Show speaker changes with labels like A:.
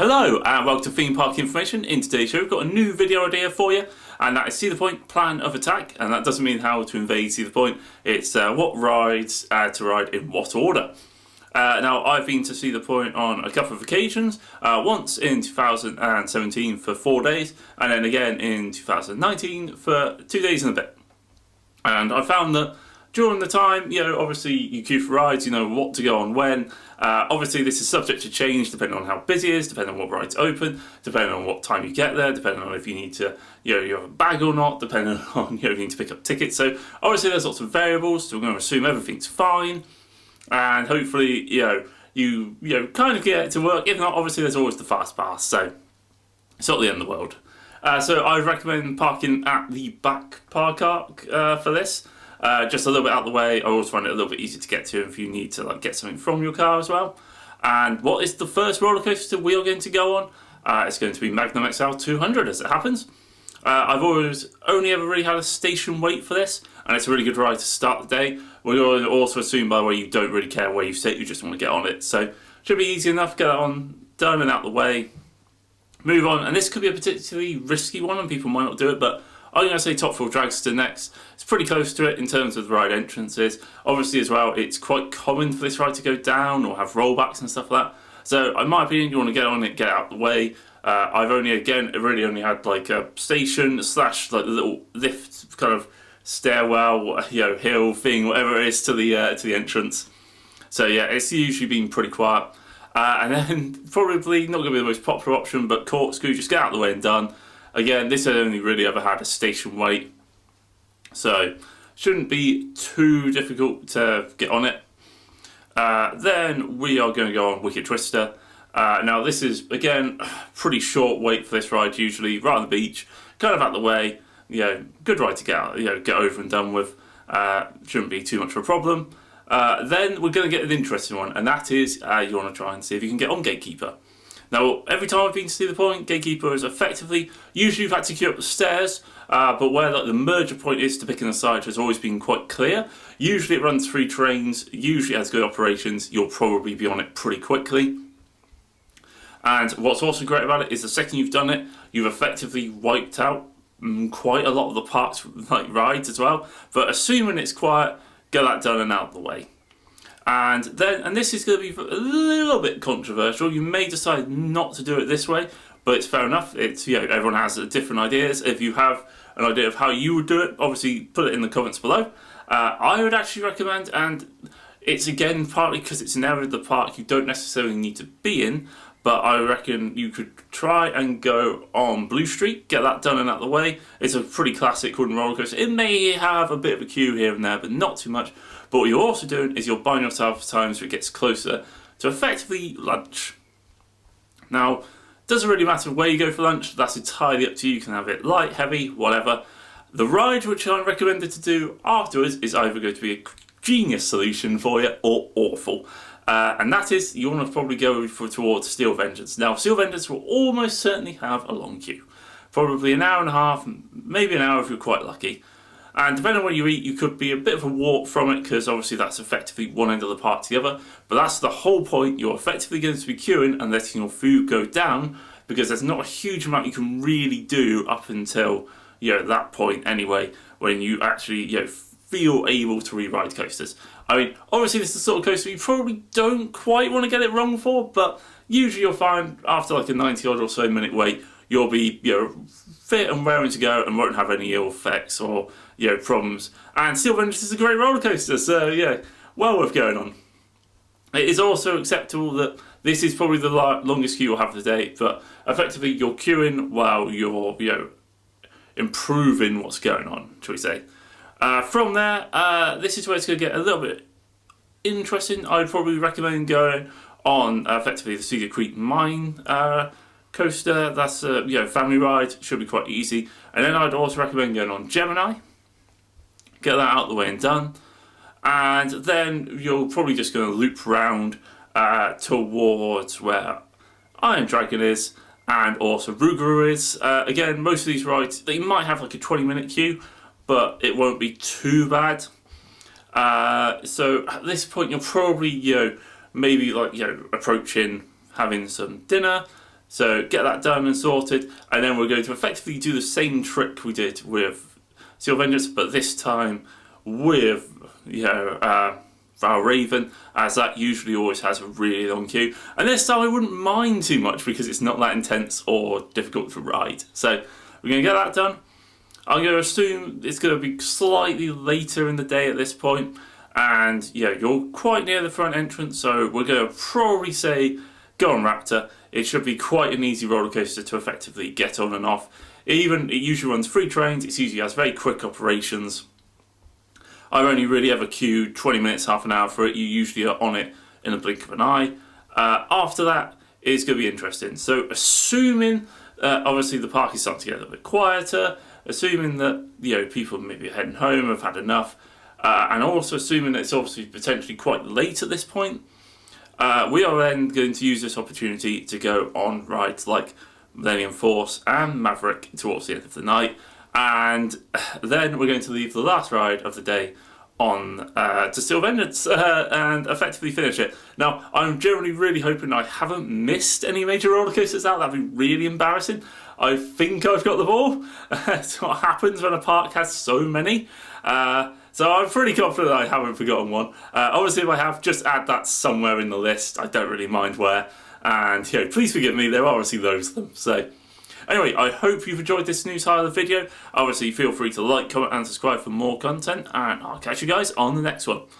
A: Hello and welcome to Theme Park Information. In today's show we've got a new video idea for you, and that is Cedar Point Plan of Attack, and that doesn't mean how to invade Cedar Point, it's what rides to ride in what order. Now I've been to Cedar Point on a couple of occasions, once in 2017 for 4 days, and then again in 2019 for 2 days and a bit. And I found that during the time, obviously you queue for rides, you know what to go on when. Obviously this is subject to change depending on how busy it is, depending on what rides open, depending on what time you get there, depending on if you need to, you have a bag or not, depending on, if you need to pick up tickets. So obviously there's lots of variables, so we're going to assume everything's fine. And hopefully, you kind of get it to work. If not, obviously there's always the fast pass, so it's not the end of the world. So I recommend parking at the back park arc for this. Just a little bit out of the way. I always find it a little bit easier to get to if you need to get something from your car as well. And what is the first roller coaster we are going to go on? It's going to be Magnum XL 200 as it happens. I've only ever really had a station wait for this, and it's a really good ride to start the day. We also assume, by the way, you don't really care where you sit, you just want to get on it. So should be easy enough, get it on, done and out the way, move on. And this could be a particularly risky one and people might not do it, but I'm going to say Top Floor Dragster next. It's pretty close to it in terms of the ride entrances. Obviously as well, it's quite common for this ride to go down or have rollbacks and stuff like that. So in my opinion, you want to get on it, get out the way. I've only had like a station slash like the little lift kind of stairwell, hill thing, whatever it is to the entrance. So yeah, it's usually been pretty quiet. And then probably not going to be the most popular option, but Corkscrew, just get out of the way and done. Again, this has only really ever had a station wait, so shouldn't be too difficult to get on it. Then we are going to go on Wicked Twister. Now this is, again, pretty short wait for this ride usually, right on the beach, kind of out the way, good ride to get out, get over and done with, shouldn't be too much of a problem. Then we're going to get an interesting one, and that is you want to try and see if you can get on Gatekeeper. Now, every time I've been to Cedar Point, Gatekeeper is effectively, usually you've had to queue up the stairs, but where the merger point is to pick in the side has always been quite clear. Usually it runs 3 trains, usually has good operations, you'll probably be on it pretty quickly. And what's also great about it is the second you've done it, you've effectively wiped out quite a lot of the park's rides as well. But assuming it's quiet, get that done and out of the way. And this is going to be a little bit controversial. You may decide not to do it this way, but it's fair enough. It's everyone has different ideas. If you have an idea of how you would do it, obviously put it in the comments below. I would actually recommend, and it's again partly because it's an area of the park you don't necessarily need to be in, but I reckon you could try and go on Blue Street, get that done and out of the way. It's a pretty classic wooden roller coaster. It may have a bit of a queue here and there, but not too much. But what you're also doing is you're buying yourself time so it gets closer to effectively lunch. Now, it doesn't really matter where you go for lunch, that's entirely up to you. You can have it light, heavy, whatever. The ride which I'm recommended to do afterwards is either going to be a genius solution for you or awful. And that is, you want to probably go towards Steel Vengeance. Now, Steel Vengeance will almost certainly have a long queue. Probably an hour and a half, maybe an hour if you're quite lucky. And depending on what you eat, you could be a bit of a walk from it, because obviously that's effectively one end of the park to the other. But that's the whole point. You're effectively going to be queuing and letting your food go down, because there's not a huge amount you can really do up until that point anyway, when you actually feel able to re-ride coasters. I mean, obviously this is the sort of coaster you probably don't quite want to get it wrong for, but usually you'll find after like a 90 odd or so minute wait, you'll be fit and raring to go and won't have any ill effects or problems. And Steel Vengeance is a great roller coaster, so yeah, well worth going on. It is also acceptable that this is probably the longest queue you'll have of the day, but effectively you're queuing while you're improving what's going on, shall we say. From there, this is where it's going to get a little bit interesting. I'd probably recommend going on effectively the Cedar Creek Mine coaster. That's a family ride, should be quite easy. And then I'd also recommend going on Gemini. Get that out of the way and done. And then you're probably just going to loop round towards where Iron Dragon is and also Rougarou is. Again, most of these rides, they might have like a 20-minute queue, but it won't be too bad. So at this point you're probably maybe approaching having some dinner, So get that done and sorted, and then we're going to effectively do the same trick we did with Steel Vengeance, but this time with Val Raven, as that usually always has a really long queue. And this time I wouldn't mind too much because it's not that intense or difficult to ride. So we're going to get that done. I'm going to assume it's going to be slightly later in the day at this point, and yeah, you're quite near the front entrance, so we're going to probably say go on Raptor. It should be quite an easy roller coaster to effectively get on and off. It usually runs 3 trains. It usually has very quick operations. I've only really ever queued 20 minutes, half an hour for it. You usually are on it in a blink of an eye. After that, it's going to be interesting. So assuming, obviously the park is starting to get a little bit quieter, assuming that people maybe are heading home, have had enough, and also assuming that it's obviously potentially quite late at this point, we are then going to use this opportunity to go on rides like Millennium Force and Maverick towards the end of the night, and then we're going to leave the last ride of the day on to Steel Vengeance and effectively finish it. Now, I'm generally really hoping I haven't missed any major roller coasters out. That'd be really embarrassing. I think I've got them all. That's what happens when a park has so many. So I'm pretty confident I haven't forgotten one. Obviously, if I have, just add that somewhere in the list. I don't really mind where. And please forgive me, there are obviously loads of them. So anyway, I hope you've enjoyed this new side of the video. Obviously, feel free to like, comment and subscribe for more content. And I'll catch you guys on the next one.